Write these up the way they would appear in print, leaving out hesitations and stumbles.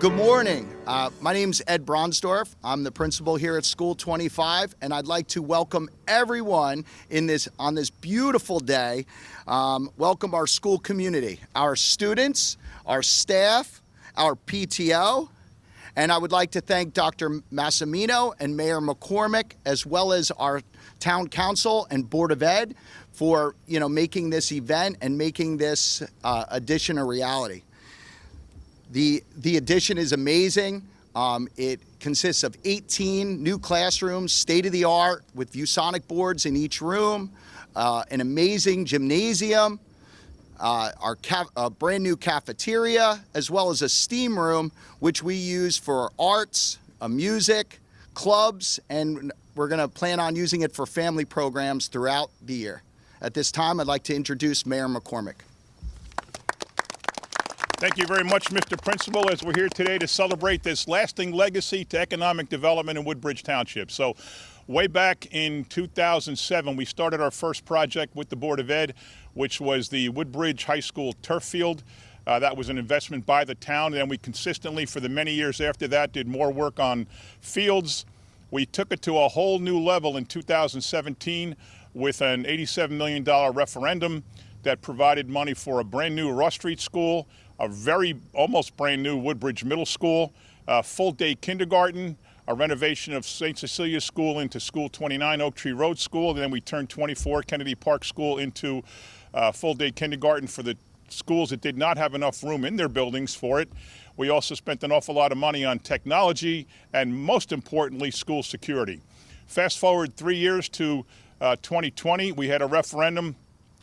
Good morning. My name's Ed Bronsdorf. I'm the principal here at School 25, and I'd like to welcome everyone on this beautiful day. Welcome our school community, our students, our staff, our PTO, and I would like to thank Dr. Massimino and Mayor McCormick, as well as our Town Council and Board of Ed for making this event and making this addition a reality. The addition is amazing. It consists of 18 new classrooms, state-of-the-art, with ViewSonic boards in each room, an amazing gymnasium, a brand new cafeteria, as well as a STEAM room, which we use for arts, music, clubs, and we're going to plan on using it for family programs throughout the year. At this time, I'd like to introduce Mayor McCormick. Thank you very much, Mr. Principal, as we're here today to celebrate this lasting legacy to economic development in Woodbridge Township. So way back in 2007, we started our first project with the Board of Ed, which was the Woodbridge High School turf field. That was an investment by the town, and then we consistently, for the many years after that, did more work on fields. We took it to a whole new level in 2017 with an $87 million referendum that provided money for a brand new Ross Street School, a almost brand new Woodbridge Middle School, full-day kindergarten, a renovation of St. Cecilia's School into School 29 Oak Tree Road School, and then we turned 24 Kennedy Park School into full-day kindergarten for the schools that did not have enough room in their buildings for it. We also spent an awful lot of money on technology and, most importantly, school security. Fast forward 3 years to 2020, we had a referendum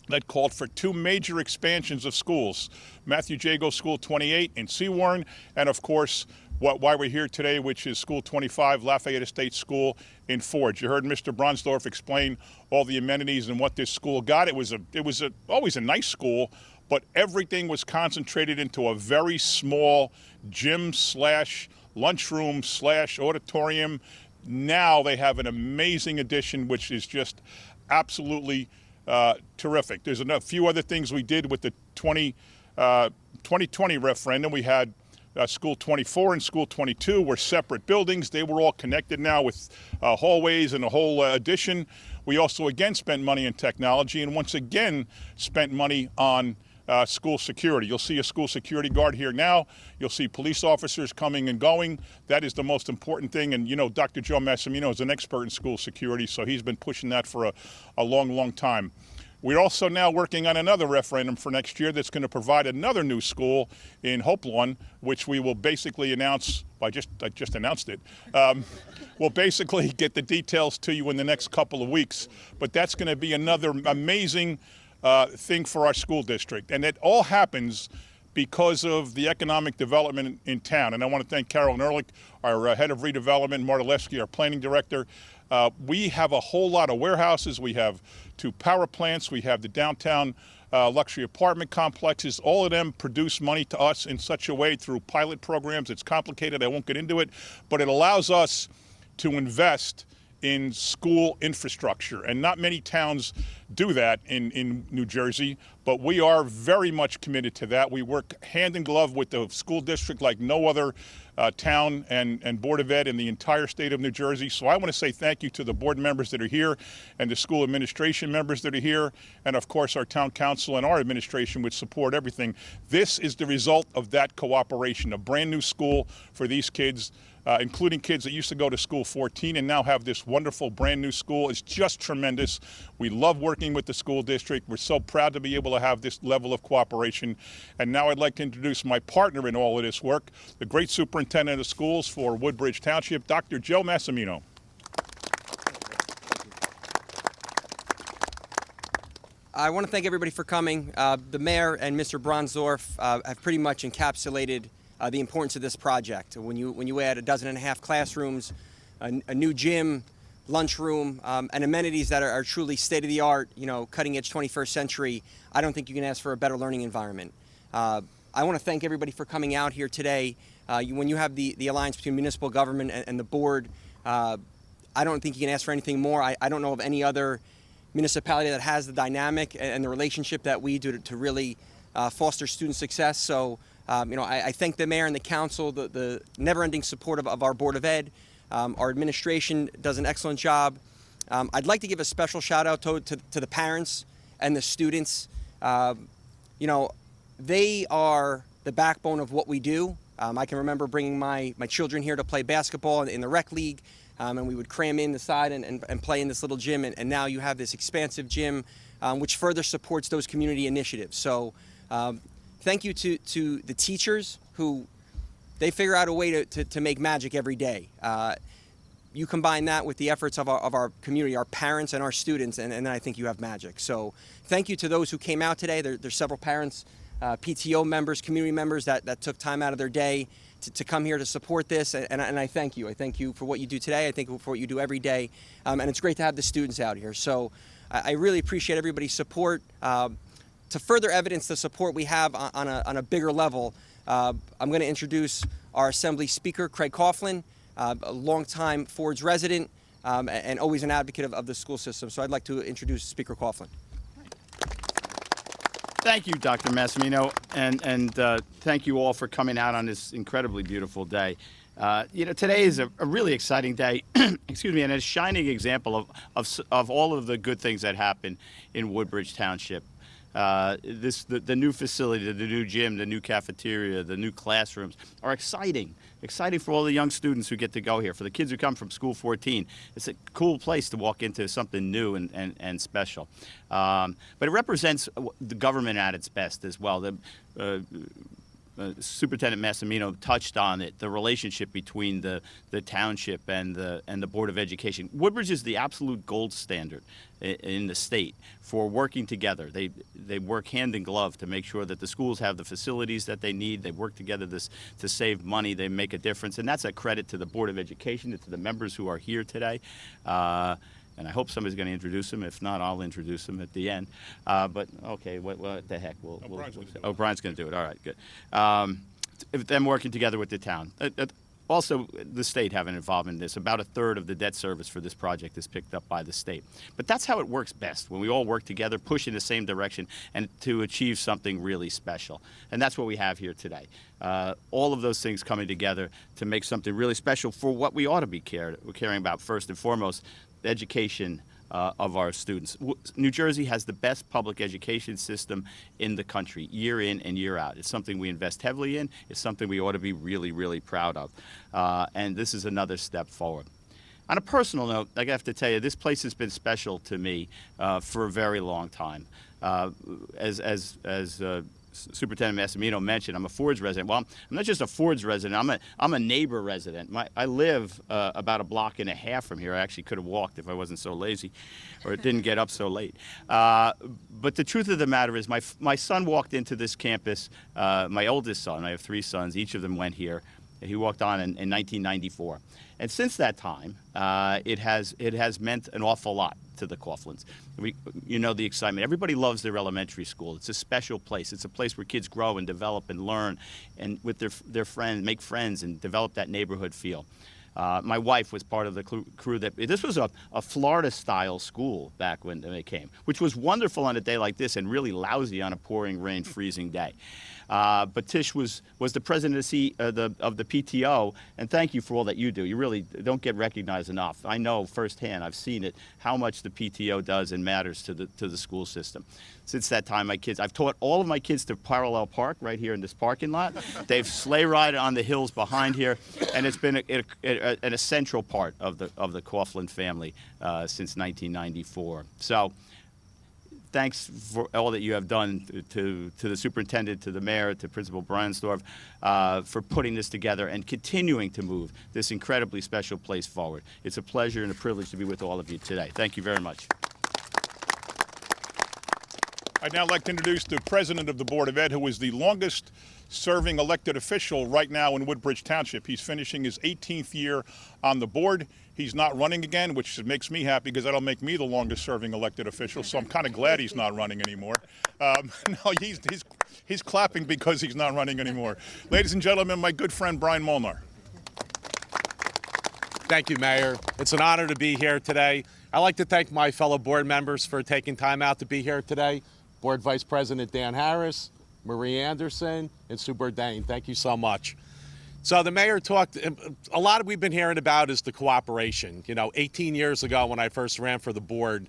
that called for two major expansions of schools, Matthew Jago School 28 in Seawarren, and of course, why we're here today, which is School 25, Lafayette Estate School in Forge. You heard Mr. Bronsdorf explain all the amenities and what this school got. It was always a nice school, but everything was concentrated into a very small gym / lunchroom / auditorium. Now they have an amazing addition, which is just absolutely terrific. There's a few other things we did with the 2020 referendum. We had School 24 and School 22 were separate buildings. They were all connected now with hallways and a whole addition. We also again spent money in technology and once again spent money on school security. You'll see a school security guard here now. You'll see police officers coming and going. That is the most important thing. And Dr. Joe Massimino is an expert in school security, so he's been pushing that for a long, long time. We're also now working on another referendum for next year that's going to provide another new school in Hope Lawn, which we will basically announce. I just announced it. We'll basically get the details to you in the next couple of weeks. But that's going to be another amazing thing for our school district. And it all happens because of the economic development in town. And I want to thank Carolyn Ehrlich, our head of redevelopment, Marta Leskey, our planning director. We have a whole lot of warehouses. We have 2 power plants. We have the downtown luxury apartment complexes. All of them produce money to us in such a way through pilot programs. It's complicated. I won't get into it. But it allows us to invest in school infrastructure. And not many towns do that in New Jersey, but we are very much committed to that. We work hand in glove with the school district like no other town and Board of Ed in the entire state of New Jersey. So I want to say thank you to the board members that are here and the school administration members that are here, and of course our town council and our administration which support everything. This is the result of that cooperation, a brand new school for these kids, including kids that used to go to School 14 and now have this wonderful brand new school. It's just tremendous. We love working with the school district. We're so proud to be able to have this level of cooperation. And now I'd like to introduce my partner in all of this work, the great superintendent of schools for Woodbridge Township, Dr. Joe Massimino. I want to thank everybody for coming. The mayor and Mr. Bronsdorf have pretty much encapsulated the importance of this project. When you add 12.5 classrooms, a new gym, lunchroom, and amenities that are truly state-of-the-art, cutting-edge 21st century, I don't think you can ask for a better learning environment. I want to thank everybody for coming out here today. When you have the alliance between municipal government and the board, I don't think you can ask for anything more. I don't know of any other municipality that has the dynamic and the relationship that we do to really foster student success. So I thank the mayor and the council, the never-ending support of our Board of Ed. Our administration does an excellent job. I'd like to give a special shout out to the parents and the students. They are the backbone of what we do. I can remember bringing my children here to play basketball in the rec league, and we would cram in the side and play in this little gym. And now you have this expansive gym, which further supports those community initiatives. So thank you to the teachers who they figure out a way to make magic every day. You combine that with the efforts of our community, our parents and our students, and then I think you have magic. So thank you to those who came out today. There's several parents, PTO members, community members that took time out of their day to come here to support this, and I thank you. I thank you for what you do today. I thank you for what you do every day, and it's great to have the students out here. So I really appreciate everybody's support. To further evidence the support we have on a bigger level, I'm going to introduce our Assembly Speaker, Craig Coughlin, a longtime Ford's resident and always an advocate of the school system. So I'd like to introduce Speaker Coughlin. Thank you, Dr. Massimino, and thank you all for coming out on this incredibly beautiful day. Today is a really exciting day, excuse me, and a shining example of all of the good things that happen in Woodbridge Township. The new facility, the new gym, the new cafeteria, the new classrooms are exciting for all the young students who get to go here. For the kids who come from School 14, it's a cool place to walk into something new and special. But it represents the government at its best as well. Superintendent Massimino touched on it, the relationship between the township and the Board of Education. Woodbridge is the absolute gold standard in the state for working together. They work hand in glove to make sure that the schools have the facilities that they need. They work together to save money. They make a difference, and that's a credit to the Board of Education and to the members who are here today. And I hope somebody's going to introduce him. If not, I'll introduce him at the end. But okay, what the heck? Brian's going to do it. All right, good. Them working together with the town. Also, the state having involvement in this. About a third of the debt service for this project is picked up by the state. But that's how it works best, when we all work together, push in the same direction, and to achieve something really special. And that's what we have here today. All of those things coming together to make something really special for what we ought to be caring about first and foremost, the education of our students. New Jersey has the best public education system in the country, year in and year out. It's something we invest heavily in. It's something we ought to be really, really proud of. And this is another step forward. On a personal note, I have to tell you, this place has been special to me for a very long time. As Superintendent Massimino mentioned, I'm a Ford's resident. Well, I'm not just a Ford's resident. I'm a neighbor resident. I live about a block and a half from here. I actually could have walked if I wasn't so lazy, or didn't get up so late. But the truth of the matter is, my son walked into this campus. My oldest son, I have 3 sons. Each of them went here. He walked on in 1994, and since that time, it has meant an awful lot to the Coughlins. The excitement. Everybody loves their elementary school. It's a special place. It's a place where kids grow and develop and learn, and with their friends, make friends and develop that neighborhood feel. My wife was part of the crew this was a Florida-style school back when they came, which was wonderful on a day like this and really lousy on a pouring rain, freezing day. But Tish was the president of the PTO, and thank you for all that you do. You really don't get recognized enough. I know firsthand, I've seen it, how much the PTO does and matters to the school system. Since that time, I've taught all of my kids to parallel park right here in this parking lot. They've sleigh rided on the hills behind here, and it's been an essential part of the Coughlin family since 1994. So, thanks for all that you have done to the superintendent, to the mayor, to Principal Bransdorf, for putting this together and continuing to move this incredibly special place forward. It's a pleasure and a privilege to be with all of you today. Thank you very much. I'd now like to introduce the president of the Board of Ed, who is the longest serving elected official right now in Woodbridge Township. He's finishing his 18th year on the board. He's not running again, which makes me happy because that'll make me the longest serving elected official, so I'm kind of glad he's not running anymore. No, he's clapping because he's not running anymore. Ladies and gentlemen, my good friend Brian Molnar. Thank you, Mayor. It's an honor to be here today. I'd like to thank my fellow board members for taking time out to be here today. Board Vice President Dan Harris, Marie Anderson, and Sue Bourdain. Thank you so much. So the mayor talked, a lot of we've been hearing about is the cooperation. 18 years ago when I first ran for the board,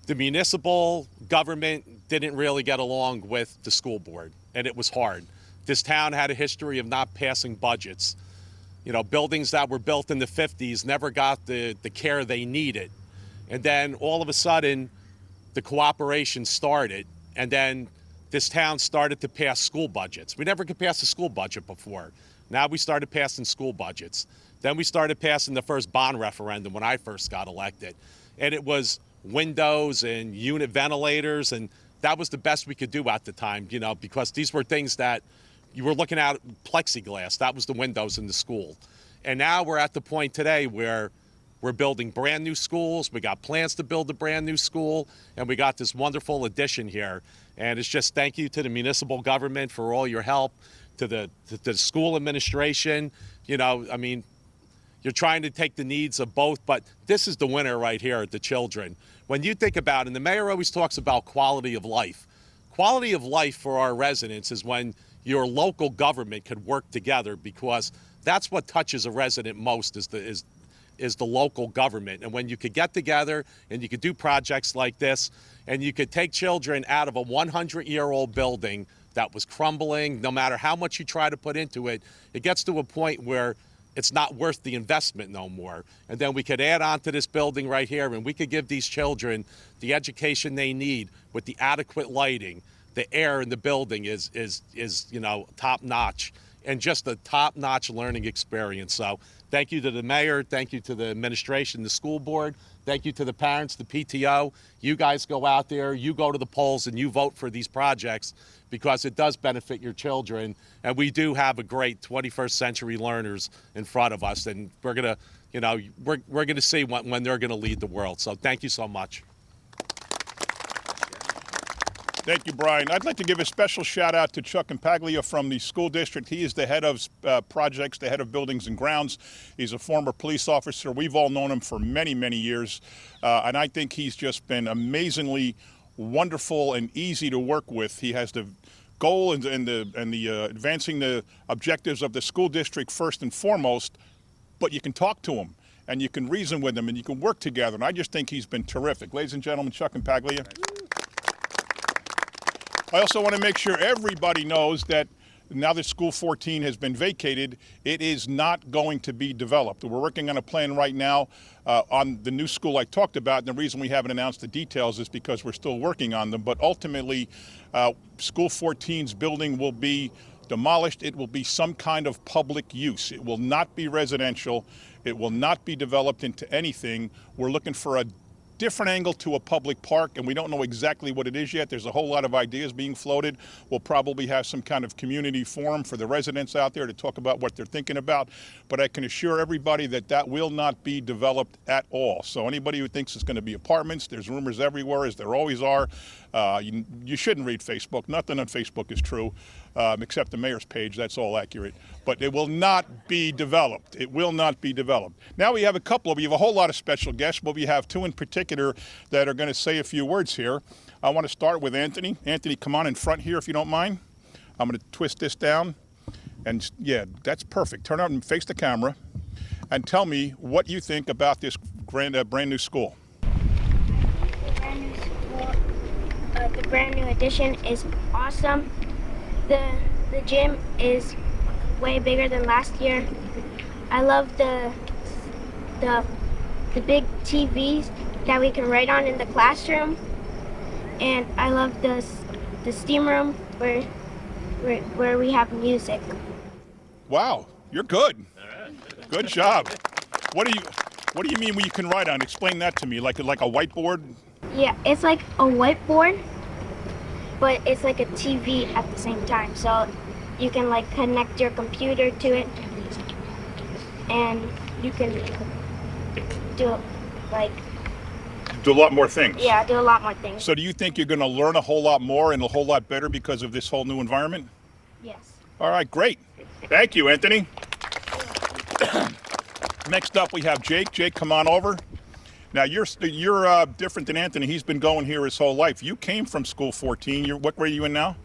the municipal government didn't really get along with the school board, and it was hard. This town had a history of not passing budgets. Buildings that were built in the 50s never got the care they needed. And then all of a sudden, the cooperation started, and then this town started to pass school budgets. We never could pass a school budget before. Now we started passing school budgets. Then we started passing the first bond referendum when I first got elected. And it was windows and unit ventilators, and that was the best we could do at the time, because these were things that you were looking at plexiglass. That was the windows in the school. And now we're at the point today where we're building brand new schools. We got plans to build a brand new school, and we got this wonderful addition here. And it's just thank you to the municipal government for all your help, to the school administration. You're trying to take the needs of both, but this is the winner right here, the children. When you think about it, and the mayor always talks about quality of life. Quality of life for our residents is when your local government could work together, because that's what touches a resident most is the local government. And when you could get together and you could do projects like this, and you could take children out of a 100-year-old building that was crumbling, no matter how much you try to put into it, it gets to a point where it's not worth the investment no more. And then we could add on to this building right here, and we could give these children the education they need with the adequate lighting. The air in the building is top notch, and just a top notch learning experience. So thank you to the mayor, thank you to the administration, the school board, thank you to the parents, the PTO. You guys go out there, you go to the polls, and you vote for these projects, because it does benefit your children. And we do have a great 21st century learners in front of us, and we're gonna, we're gonna see when they're gonna lead the world. So thank you so much. Thank you, Brian. I'd like to give a special shout out to Chuck Impaglia from the school district. He is the head of projects, the head of buildings and grounds. He's a former police officer. We've all known him for many, many years. And I think he's just been amazingly wonderful and easy to work with. He has the goal and the advancing the objectives of the school district first and foremost, but you can talk to him and you can reason with him and you can work together. And I just think he's been terrific. Ladies and gentlemen, Chuck Impaglia. I also want to make sure everybody knows that now that School 14 has been vacated, it is not going to be developed. We're working on a plan right now on the new school I talked about, and the reason we haven't announced the details is because we're still working on them. But ultimately, School 14's building will be demolished. It will be some kind of public use. It will not be residential. It will not be developed into anything. We're looking for a different angle to a public park, and we don't know exactly what it is yet. There's a whole lot of ideas being floated. We'll probably have some kind of community forum for the residents out there to talk about what they're thinking about, but I can assure everybody that that will not be developed at all. So anybody who thinks it's going to be apartments, there's rumors everywhere, as there always are. You shouldn't read Facebook. Nothing on Facebook is true, except the mayor's page. That's all accurate. But it will not be developed. It will not be developed. Now we have we have a whole lot of special guests, but we have two in particular that are going to say a few words here. I want to start with Anthony. Anthony, come on in front here if you don't mind. I'm going to twist this down. And yeah, that's perfect. Turn out and face the camera and tell me what you think about this brand new school. The brand new addition is awesome. The gym is way bigger than last year. I love the big TVs that we can write on in the classroom, and I love the steam room where we have music. Wow, you're good. Good job. What do you mean when you can write on? Explain that to me. Like a whiteboard? Yeah, it's like a whiteboard, but it's like a TV at the same time. So you can like connect your computer to it, and you can do Do a lot more things. Yeah, do a lot more things. So do you think you're going to learn a whole lot more and a whole lot better because of this whole new environment? Yes. All right, great. Thank you, Anthony. Next up, we have Jake. Jake, come on over. Now, you're different than Anthony. He's been going here his whole life. You came from School 14. What grade are you in now?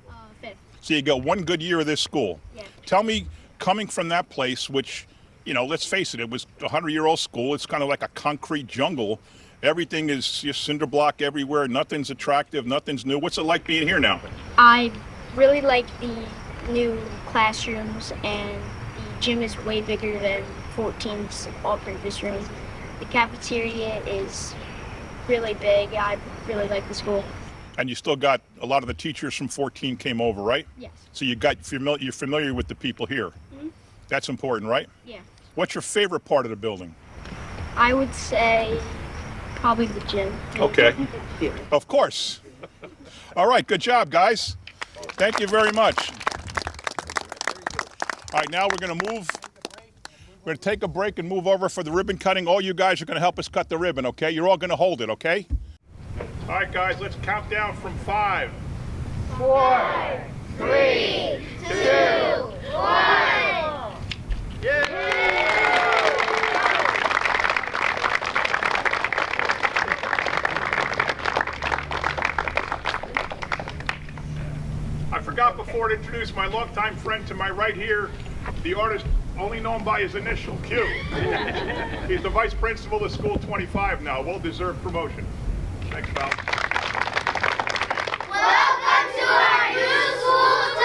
Fifth. So you got one good year of this school. Yeah. Tell me, coming from that place, which, you know, let's face it, it was a 100-year-old school. It's kind of like a concrete jungle. Everything is just cinder block everywhere. Nothing's attractive. Nothing's new. What's it like being here now? I really like the new classrooms, and the gym is way bigger than 14's all previous rooms. The cafeteria is really big. I really like the school. And you still got a lot of the teachers from 14 came over, right? Yes. So you're familiar with the people here. Mm-hmm. That's important, right? Yeah. What's your favorite part of the building? I would say probably the gym. Okay. Of course. All right, good job, guys. Thank you very much. All right, now we're going to move. We're going to take a break and move over for the ribbon cutting. All you guys are going to help us cut the ribbon, okay? You're all going to hold it, okay? All right, guys, let's count down from 5. 4, 3, 2, 1. I forgot before to introduce my longtime friend to my right here, the artist only known by his initial, Q. He's the vice principal of School 25 now, well-deserved promotion. Thanks, pal. Welcome to our new School 25!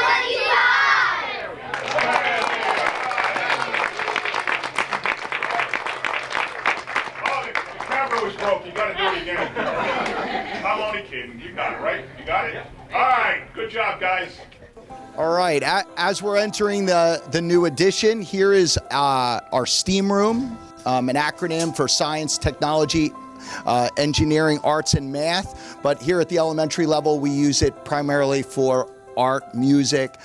Oh, the camera was broke. You got to do it again. I'm only kidding. You got it, right? You got it? All right. Good job, guys. All right, as we're entering the new addition, here is our STEAM room, an acronym for Science, Technology, Engineering, Arts, and Math. But here at the elementary level, we use it primarily for art, music,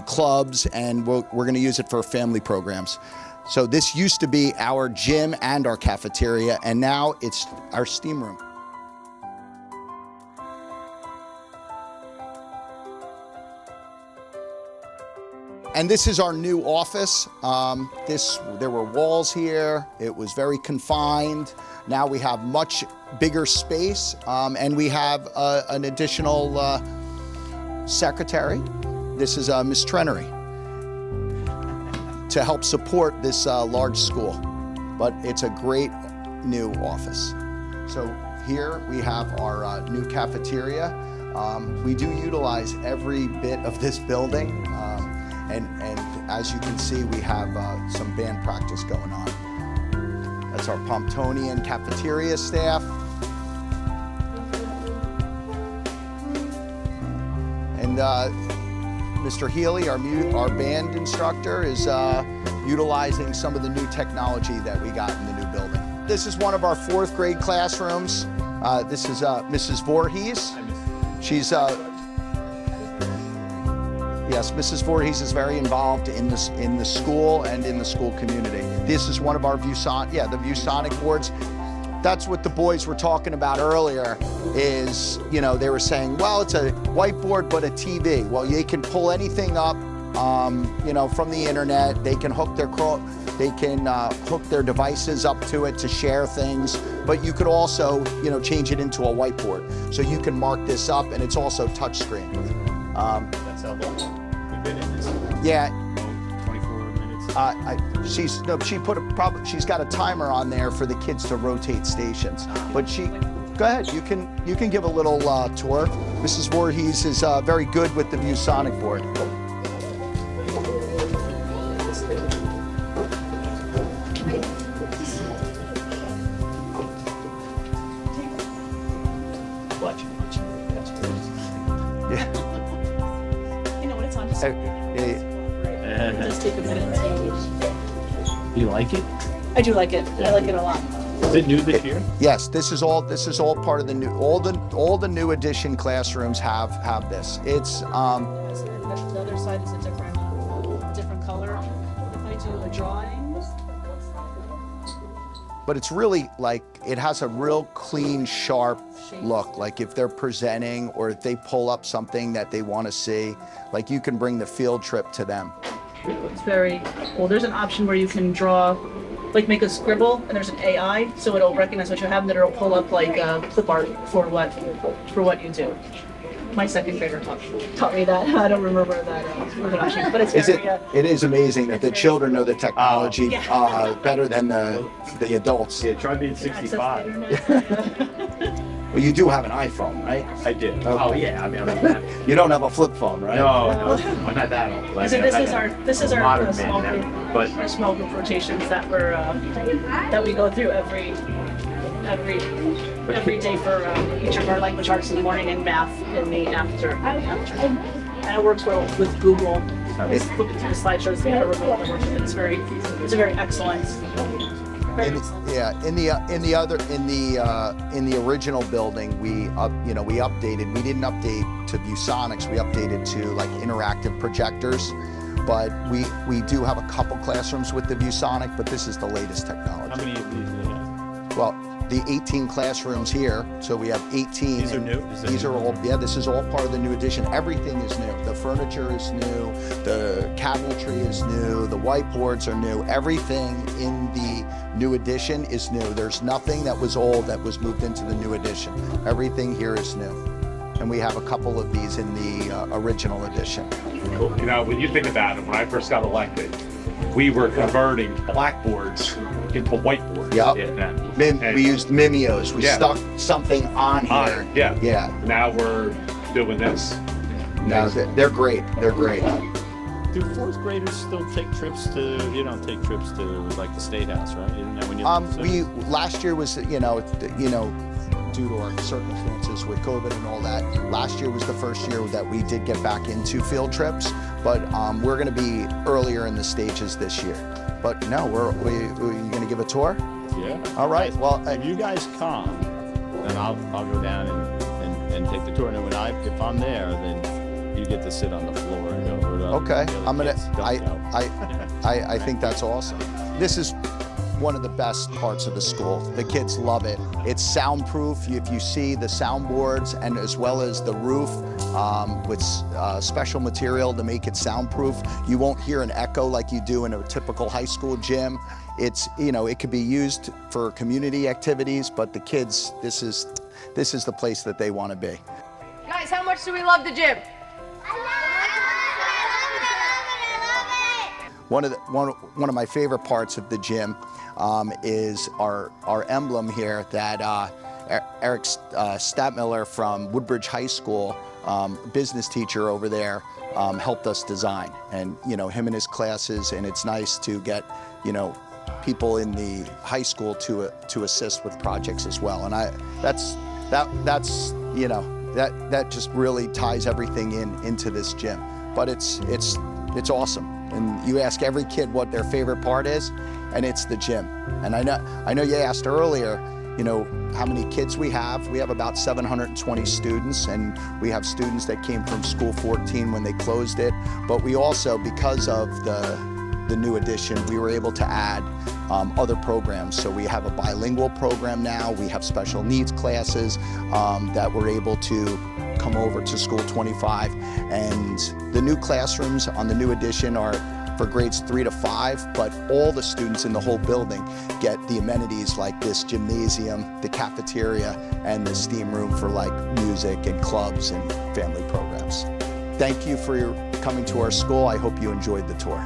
clubs, and we're going to use it for family programs. So this used to be our gym and our cafeteria, and now it's our STEAM room. And this is our new office. There were walls here. It was very confined. Now we have much bigger space, and we have an additional secretary. This is Miss Trenery to help support this large school. But it's a great new office. So here we have our new cafeteria. We do utilize every bit of this building. And as you can see, we have some band practice going on. That's our Pomptonian cafeteria staff. And Mr. Healy, our band instructor, is utilizing some of the new technology that we got in the new building. This is one of our 4th grade classrooms. This is Mrs. Voorhees. She's Yes, Mrs. Voorhees is very involved in the school and in the school community. This is one of our the ViewSonic boards. That's what the boys were talking about earlier is, you know, they were saying, well, it's a whiteboard but a TV. Well, they can pull anything up, you know, from the internet. They can hook their devices up to it to share things, but you could also, you know, change it into a whiteboard. So you can mark this up, and it's also touchscreen. That's how long we've been in this. Yeah. 24 minutes. She's got a timer on there for the kids to rotate stations. But go ahead, you can give a little tour. Mrs. Voorhees is very good with the ViewSonic board. Just take a minute to. You like it? I do like it. I like it a lot. Is it new this year? Yes, this is all part of the new. All the new edition classrooms have this. It's The other side is a different color. If I do a drawing. but it's really like it has a real clean, sharp look. Like if they're presenting or if they pull up something that they want to see, like you can bring the field trip to them. It's very well. There's an option where you can draw, like make a scribble, and there's an AI, so it'll recognize what you have, and then it'll pull up like clip art for what you do. my second grader taught me that. I don't remember that machine, but it's very. It is amazing that the children know the technology Yeah. better than the adults. Yeah, try being 65. Well, you do have an iPhone, right? I did. Okay. Oh yeah, I mean, I'm not that. You don't have a flip phone, right? No, I'm not that old. So this is our modern small man group, now, but our small group rotations that we go through every day for each of our language arts in the morning and math in the after. And it works well with Google. It's flipping through the slideshows. They have a remote that works with it. It's a very excellent. In the original building, we updated. We didn't update to ViewSonics. We updated to like interactive projectors. But we do have a couple classrooms with the ViewSonic. But this is the latest technology. how many of these do you have? Well, the 18 classrooms here. So we have 18. These are and new? Is that These are new? all. Yeah, this is all part of the new addition. Everything is new. The furniture is new. The cabinetry is new. The whiteboards are new. Everything in the new addition is new. There's nothing that was old that was moved into the new addition. Everything here is new. And we have a couple of these in the original edition. Cool. You know, when you think about it, when I first got elected, we were converting blackboards into whiteboards. Yep. And We used Mimios. We Yeah. stuck something on here. Yeah. Yeah. Now we're doing this. No, they're great. They're great. Do fourth graders still take trips to? You don't take trips to like the State House, right? Isn't that when you? We last year was due to our circumstances with COVID and all that. Last year was the first year that we did get back into field trips, but we're going to be earlier in the stages this year. But no, we're going to give a tour. Yeah. All right. Well, If you guys come, then I'll go down and take the tour. And if I'm there, then you get to sit on the floor and go. okay. The other I'm gonna. kids don't go. I think that's awesome. This is one of the best parts of the school. The kids love it. It's soundproof. If you see the soundboards and as well as the roof with special material to make it soundproof, you won't hear an echo like you do in a typical high school gym. It's it could be used for community activities, but the kids, this is the place that they want to be. Guys, how much do we love the gym? One of my favorite parts of the gym is our emblem here that Eric Stadtmiller from Woodbridge High School, business teacher over there, helped us design. And him and his classes, and it's nice to get people in the high school to assist with projects as well. And that just really ties everything into this gym. But it's awesome. And you ask every kid what their favorite part is, and it's the gym. And I know you asked earlier, how many kids we have. We have about 720 students, and we have students that came from School 14 when they closed it. But we also, because of the new addition, we were able to add other programs. So we have a bilingual program now. We have special needs classes that we're able to come over to School 25. And the new classrooms on the new addition are for grades 3 to 5, but all the students in the whole building get the amenities like this gymnasium, the cafeteria, and the steam room for like music and clubs and family programs. Thank you for coming to our school. I hope you enjoyed the tour.